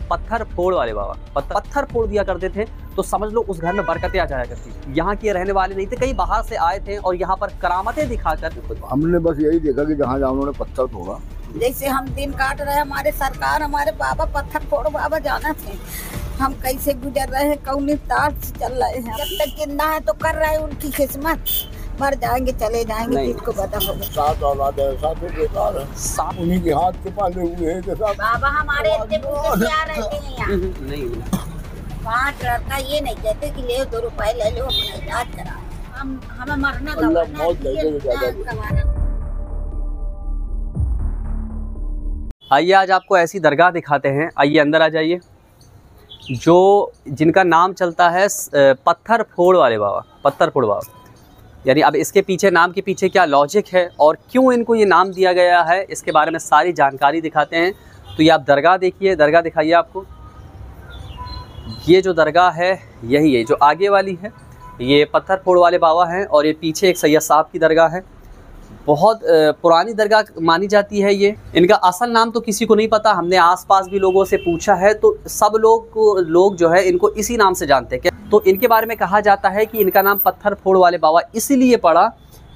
पत्थर फोड़ वाले बाबा पत्थर फोड़ दिया करते थे तो समझ लो उस घर में बरकतें आ जाया करती। यहाँ के रहने वाले नहीं थे, कई बाहर से आए थे और यहाँ पर करामतें दिखाकर। हमने बस यही देखा कि जहाँ जहाँ उन्होंने पत्थर फोड़ा, जैसे हम दिन काट रहे, हमारे सरकार हमारे बाबा पत्थर फोड़ बाबा जाना थे, हम कैसे गुजर रहे हैं, कौनी तार से चल रहे हैं। जब तक जिंदा है तो कर रहे हैं, उनकी किस्मत, मर जाएंगे चले जाएंगे, किसको पता होगा। 7 औलाद है, 7 बेकार है, 7 उन्हीं के हाथ के पाले हुए हैं के साथ। बाबा हमारे इतने भूखे क्या रहते हैं यहाँ। नहीं 5 लड़का ये नहीं कहते कि ले 2 रुपए ले लो अपना इलाज करा, हमें मरना कमाना। आइए आज आपको ऐसी दरगाह दिखाते हैं, आइए अंदर आ जाइए, जो जिनका नाम चलता है पत्थर फोड़ वाले बाबा, पत्थर फोड़ बाबा। यानी अब इसके पीछे, नाम के पीछे क्या लॉजिक है और क्यों इनको ये नाम दिया गया है, इसके बारे में सारी जानकारी दिखाते हैं। तो ये आप दरगाह देखिए, दरगाह दिखाइए आपको। ये जो दरगाह है यही है, जो आगे वाली है ये पत्थर फोड़ वाले बाबा हैं और ये पीछे एक सैयद साहब की दरगाह है। बहुत पुरानी दरगाह मानी जाती है ये। इनका असल नाम तो किसी को नहीं पता, हमने आसपास भी लोगों से पूछा है तो सब लोग जो है इनको इसी नाम से जानते हैं। तो इनके बारे में कहा जाता है कि इनका नाम पत्थर फोड़ वाले बाबा इसीलिए पड़ा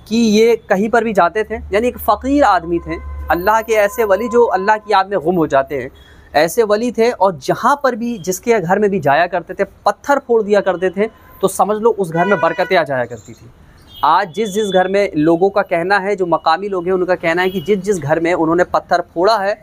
कि ये कहीं पर भी जाते थे, यानी एक फ़कीर आदमी थे, अल्लाह के ऐसे वली जो अल्लाह की याद में गुम हो जाते हैं, ऐसे वली थे। और जहाँ पर भी, जिसके घर में भी जाया करते थे, पत्थर फोड़ दिया करते थे तो समझ लो उस घर में बरकतें आ जाया करती थी। आज जिस घर में, लोगों का कहना है, जो मकामी लोग हैं उनका कहना है कि जिस घर में उन्होंने पत्थर फोड़ा है,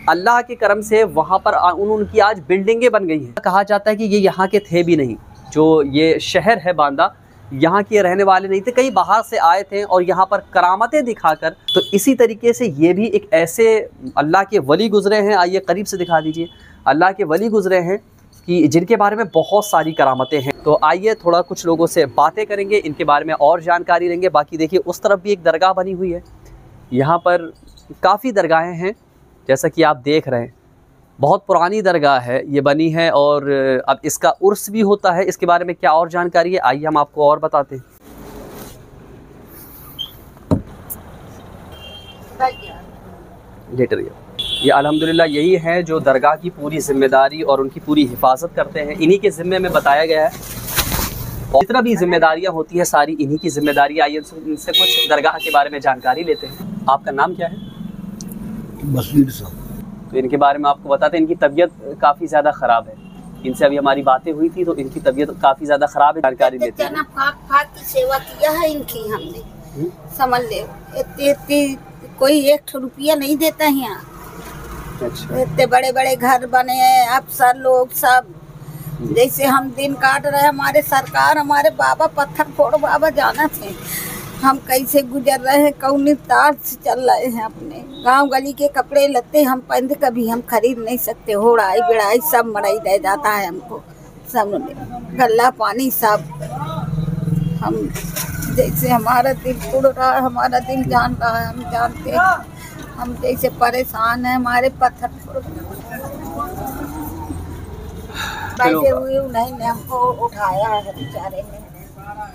अल्लाह के करम से वहाँ पर उनकी आज बिल्डिंगें बन गई हैं। कहा जाता है कि ये यहाँ के थे भी नहीं, जो ये शहर है बांदा, यहाँ के रहने वाले नहीं थे, कई बाहर से आए थे और यहाँ पर करामतें दिखाकर। तो इसी तरीके से ये भी एक ऐसे अल्लाह के वली गुज़रे हैं। आइए करीब से दिखा दीजिए, अल्लाह के वली गुज़रे हैं कि जिनके बारे में बहुत सारी करामतें हैं। तो आइए थोड़ा कुछ लोगों से बातें करेंगे, इनके बारे में और जानकारी लेंगे। बाकी देखिए उस तरफ भी एक दरगाह बनी हुई है, यहाँ पर काफ़ी दरगाहें हैं जैसा कि आप देख रहे हैं। बहुत पुरानी दरगाह है ये बनी है और अब इसका उर्स भी होता है। इसके बारे में क्या और जानकारी है आइए हम आपको और बताते हैं। लेटर ये अल्हम्दुलिल्लाह यही है जो दरगाह की पूरी जिम्मेदारी और उनकी पूरी हिफाजत करते हैं, इन्हीं के ज़िम्मे में बताया गया है। और जितना भी जिम्मेदारियां होती है सारी इन्हीं की जिम्मेदारी। आइए इनसे कुछ दरगाह के बारे में जानकारी लेते हैं। आपका नाम क्या है? बशीर साहब। तो इनके बारे में आपको बताते हैं, इनकी तबीयत काफ़ी ज़्यादा ख़राब है। इनसे अभी हमारी बातें हुई थी तो इनकी तबीयत काफ़ी ज़्यादा ख़राब है। जानकारी लेते हैं। फाक की सेवा किया है इनकी हमने, समझ ले। इतने कोई 1 रुपया नहीं देता है यहाँ। अच्छा। इतने बड़े बड़े घर बने हैं, अफसर लोग सब, जैसे हम दिन काट रहे, हमारे सरकार हमारे बाबा पत्थर फोड़ बाबा जाना थे, हम कैसे गुजर रहे हैं, कौनी तार से चल रहे हैं। अपने गांव गली के कपड़े लत्ते हम पहनते, कभी हम खरीद नहीं सकते, होड़ाई बिड़ाई सब मराई रह जाता है हमको, सब गल्ला पानी सब। हम जैसे हमारा दिल टूट रहा है, हमारा दिल जान रहा है, हम जानते हैं हम जैसे परेशान हैं, हमारे पत्थर बैठे हुए उन्हें हमको उठाया है बेचारे ने।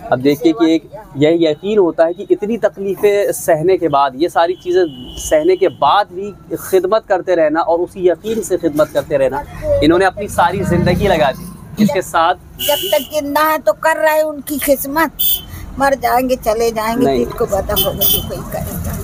अब देखिए कि एक यह यकीन होता है कि इतनी तकलीफ़ें सहने के बाद, ये सारी चीज़ें सहने के बाद भी खिदमत करते रहना और उसी यकीन से खिदमत करते रहना, इन्होंने अपनी सारी ज़िंदगी लगा दी इसके साथ। जब तक जिंदा है तो कर रहे हैं, उनकी किस्मत, मर जाएंगे चले जाएंगे, जिसको पता होगा जो कोई करेगा।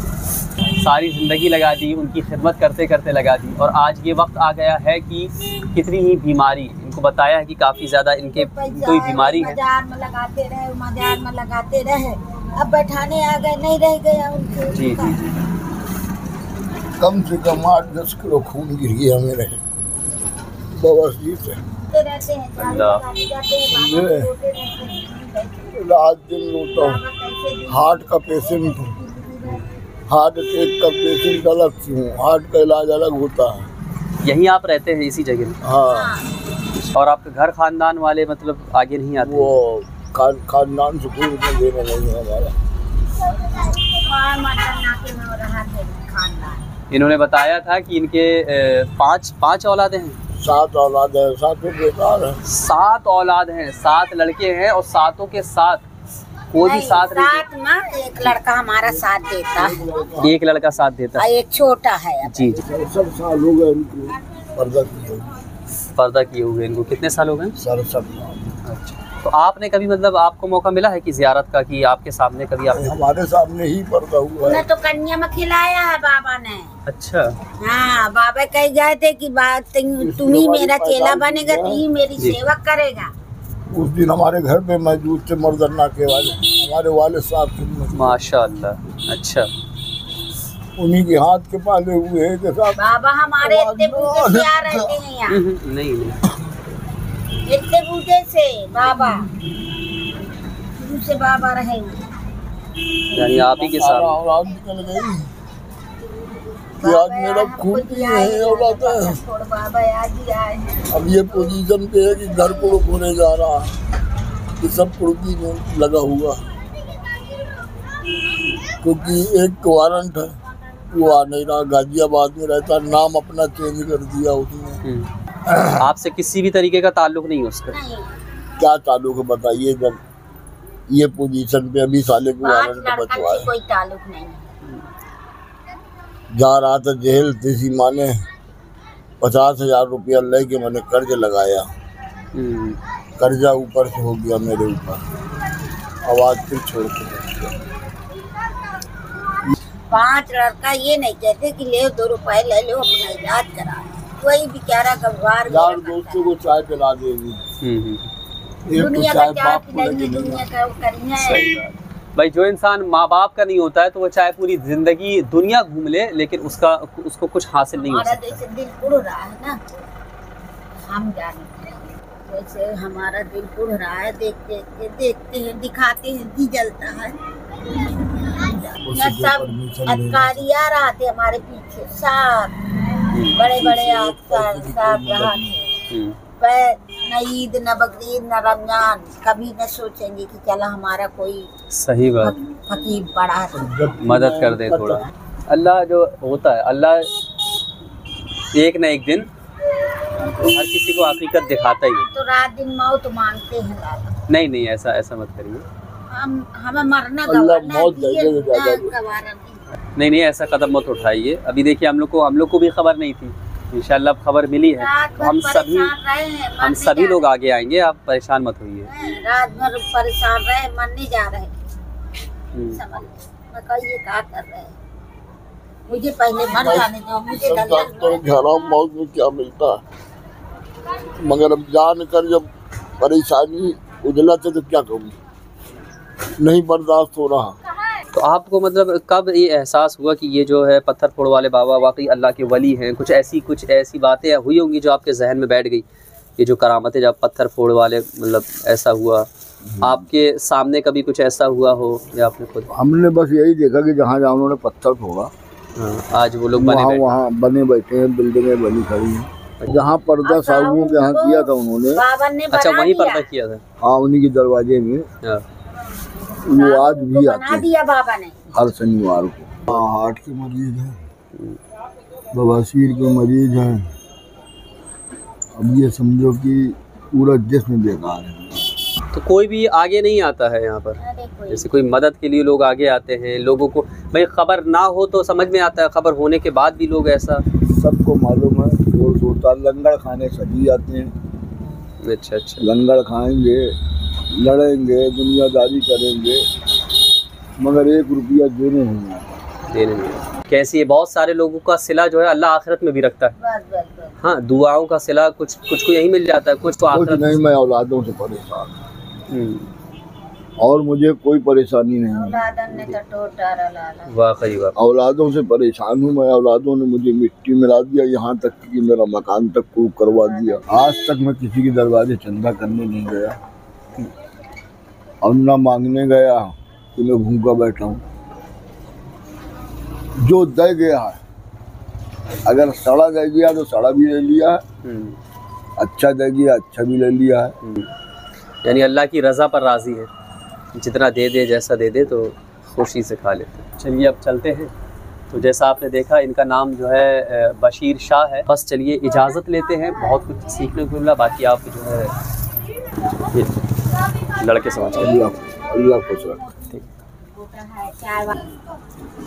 सारी ज़िंदगी लगा दी, उनकी खिदमत करते करते लगा दी। और आज ये वक्त आ गया है कि कितनी ही बीमारी, इनको बताया है कि काफ़ी ज़्यादा इनके कोई बीमारी है। मजार में लगाते रहे, मजार में लगाते रहे, अब बैठाने आ गए, नहीं रह गया उनके। जी जी जी। कम से कम 8-10 किलो खून गिर गया मेरे बवासीर से। रात दिन रोता हूँ। हार्ट का पेशेंट हूँ, हार्ट अटैक का पेशेंट अलग से हूँ, हार्ट का इलाज अलग होता है। यहीं आप रहते हैं इसी जगह? हाँ। और आपके घर खानदान वाले मतलब आगे नहीं आते? वो खानदान से कोई रुपये देना नहीं है हमारा। इन्होंने बताया था कि इनके 5 औलादें हैं। 7 औलाद है, 7 बेकार है। 7 औलाद हैं, 7 लड़के हैं और 7 के साथ कोई भी साथ में एक लड़का हमारा साथ देता है, एक लड़का साथ देता है, एक छोटा है। जी जी। 60 साल हो गए उनको। पर्दा किए हुए इनको कितने साल हो गए? 67। अच्छा, तो आपने कभी मतलब आपको मौका मिला है कि जियारत का, कि आपके सामने कभी आपने? हमारे सामने ही पर्दा हुआ है। तो कन्या में खिलाया है बाबा ने। अच्छा। हाँ, बाबा कह गए थे कि तुम ही मेरा चेला बनेगा, तू ही मेरी सेवा करेगा। उस दिन हमारे घर पे मौजूद थे मर्दन्ना के वाले, हमारे वाले साहब। माशाअल्लाह। अच्छा, उन्हीं के हाथ के पाले हुए हैं के साथ। बाबा हमारे इतने बूढ़े से आ रहते हैं यहाँ। नहीं नहीं, इतने बूढ़े से बाबा, शुरू से बाबा रहे हुए। यानी आप ही के साथ औलाद निकल गई कि आज मेरा खूब है औलाद है। बाबा आज ही आए हैं। अब ये पोजीशन पे है कि घर को खोने जा रहा है, ये सब कुर्की में लगा हुआ, क्योंकि एक वारंट है वो आ नहीं रहा, गाजियाबाद में रहता, नाम अपना चेंज कर दिया उसने। आपसे किसी भी तरीके का ताल्लुक नहीं है उसका? क्या ताल्लुक है बताइए, जब ये पोजीशन पे अभी साले को वारंट बचवाए। कोई ताल्लुक नहीं। जा रहा था जेल, तीसरी माँ ने 50,000 रुपया लेके मैंने कर्ज लगाया, कर्जा ऊपर से हो गया मेरे ऊपर, आवाज फिर छोड़ के 5 लड़का ये नहीं कहते कि ले 2 रुपए ले लो अपना इलाज करा, कोई बेचारा गवार यार दोस्तों को चाय पिला देगी, दुनिया का क्या पिलाएंगे, दुनिया का करिए। भाई जो इंसान माँ बाप का नहीं होता है तो वो चाहे पूरी जिंदगी दुनिया घूम ले लेकिन उसको कुछ हासिल नहीं हो सकता। हमारा जैसे दिल उड़ रहा है ना, हम जानते हैं, जैसे हमारा दिल उड़ रहा है, देखते हैं, दिखाते हैं, जी जलता है। सब अधिकारी आ रहे थे हमारे पीछे, सब बड़े बड़े अफसर सब रहा थे। न ईद न बकरीद न रमजान कभी न सोचेंगे कि चला हमारा कोई सही बात फकीर बड़ा है, मदद कर दे थोड़ा। अल्लाह जो होता है, अल्लाह एक न एक दिन हर किसी को हकीकत दिखाता ही है। तो रात दिन मौत मांगते हैं लाला। नहीं नहीं, ऐसा मत करिए, हमें मरना नहीं, ऐसा कदम मत उठाइए। अभी देखिए हम लोग को भी खबर नहीं थी, इंशाल्लाह खबर मिली है तो हम सभी लोग आगे आएंगे, आप परेशान मत होइए। रात भर परेशान रहे, मरने जा रहे बताइए क्या कर रहे हैं, मुझे पहले मर जाने दो, मुझे हराम मौत में क्या मिलता है, मगर अब जान कर जब परेशानी उजलाते तो क्या करूँ, नहीं बर्दाश्त हो रहा। तो आपको मतलब कब ये एहसास हुआ कि ये जो है पत्थर फोड़ वाले बाबा वाकई अल्लाह के वली हैं? कुछ ऐसी बातें हुई होंगी जो आपके जहन में बैठ गई, ये जो करामतें जब पत्थर फोड़ वाले, मतलब ऐसा हुआ आपके सामने कभी कुछ ऐसा हुआ हो या आपने खुद? हमने बस यही देखा कि जहाँ जहाँ उन्होंने पत्थर फोड़ा, आज वो लोग वहाँ बने बैठे हैं, बिल्डिंगें बनी खड़ी हैं। जहाँ पर्दा साहूओं के यहाँ किया था उन्होंने, अच्छा वहीं पर्दा किया था? हाँ, उन्हीं के दरवाजे में वो आज भी आते दिया बाबा ने हर शनिवार को। हार्ट के मरीज हैं, बवासीर के मरीज हैं, अब ये समझो कि पूरा जिस्म बेकार है। तो कोई भी आगे नहीं आता है यहाँ पर? जैसे कोई मदद के लिए लोग आगे आते हैं, लोगों को भाई खबर ना हो तो समझ में आता है, खबर होने के बाद भी लोग ऐसा, सबको मालूम है रोज होता, लंगर खाने सभी आते हैं। अच्छा, लंगर खाएंगे, लड़ेंगे, दुनियादारी करेंगे, मगर 1 रुपया देने नहीं। कैसी है, बहुत सारे लोगों का सिला जो है अल्लाह आखिरत में भी रखता है। हाँ, दुआओं का सिला कुछ को यही मिल जाता है, कुछ को आखिरत नहीं। मैं औलादों से परेशान और मुझे कोई परेशानी नहीं है, वाकई औलादों से परेशान हूँ मैं। औलादों ने मुझे मिट्टी मिला दिया, यहाँ तक कि मेरा मकान तक को करवा दिया। आज तक मैं किसी के दरवाजे चंदा करने नहीं गया और न मांगने गया कि मैं भूखा बैठा हूँ। जो दे गया है, अगर सड़ा दे गया तो सड़ा भी ले लिया है, अच्छा दे गया अच्छा भी ले लिया है। यानी अल्लाह की रज़ा पर राज़ी है, जितना दे दे जैसा दे दे तो खुशी से खा लेते। चलिए अब चलते हैं। तो जैसा आपने देखा इनका नाम जो है बशीर शाह है। बस चलिए इजाज़त लेते हैं, बहुत कुछ सीखने को मिला। बाकी आप जो है लड़के समझ अल्लाह खुश रखे।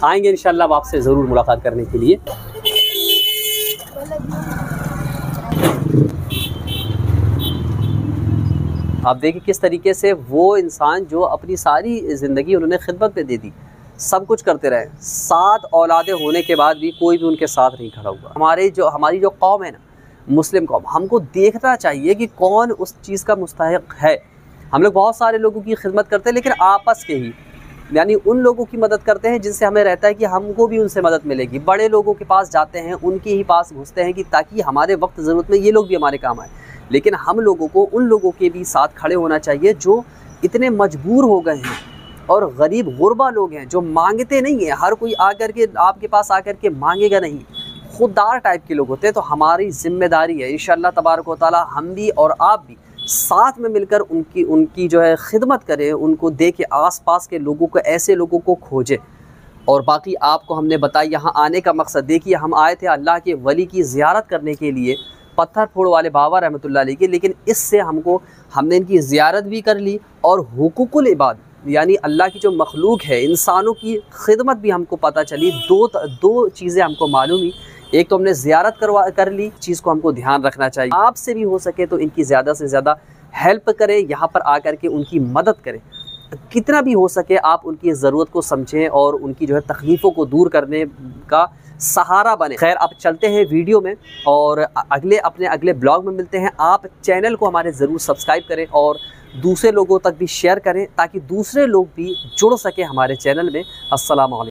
आएंगे इंशाल्लाह आपसे ज़रूर मुलाकात करने के लिए। आप देखिए किस तरीके से वो इंसान जो अपनी सारी ज़िंदगी उन्होंने खिदमत पे दे दी, सब कुछ करते रहे, 7 औलादें होने के बाद भी कोई भी उनके साथ नहीं खड़ा हुआ। हमारी जो कौम है ना, मुस्लिम कौम, हमको देखना चाहिए कि कौन उस चीज़ का मुस्तहिक है। हम लोग बहुत सारे लोगों की खिदमत करते हैं, लेकिन आपस के ही, यानी उन लोगों की मदद करते हैं जिनसे हमें रहता है कि हमको भी उनसे मदद मिलेगी। बड़े लोगों के पास जाते हैं, उनके ही पास घुसते हैं कि ताकि हमारे वक्त ज़रूरत में ये लोग भी हमारे काम आए। लेकिन हम लोगों को उन लोगों के भी साथ खड़े होना चाहिए जो इतने मजबूर हो गए हैं और गरीब गुरबा लोग हैं, जो मांगते नहीं हैं। हर कोई आकर के आपके पास आकर के मांगेगा नहीं, खुददार टाइप के लोग होते हैं। तो हमारी ज़िम्मेदारी है इंशाअल्लाह तबारक व तआला, हम भी और आप भी साथ में मिलकर उनकी जो है खिदमत करें, उनको देखें, आसपास के लोगों को, ऐसे लोगों को खोजें। और बाकी आपको हमने बताया यहाँ आने का मकसद। देखिए हम आए थे अल्लाह के वली की ज़ियारत करने के लिए, पत्थर फोड़ वाले बाबा रहमतुल्लाह अलैह के, लेकिन इससे हमने इनकी ज़ियारत भी कर ली और हुकूकुल इबाद, यानी अल्लाह की जो मखलूक है, इंसानों की खिदमत भी हमको पता चली। दो चीज़ें हमको मालूम हुई। एक तो हमने ज़ियारत कर ली, चीज़ को हमको ध्यान रखना चाहिए। आपसे भी हो सके तो इनकी ज़्यादा से ज़्यादा हेल्प करें, यहाँ पर आकर के उनकी मदद करें। कितना भी हो सके आप उनकी ज़रूरत को समझें और उनकी जो है तकलीफ़ों को दूर करने का सहारा बने। खैर अब चलते हैं वीडियो में और अपने अगले ब्लॉग में मिलते हैं। आप चैनल को हमारे ज़रूर सब्सक्राइब करें और दूसरे लोगों तक भी शेयर करें ताकि दूसरे लोग भी जुड़ सके हमारे चैनल में। अस्सलाम वालेकुम।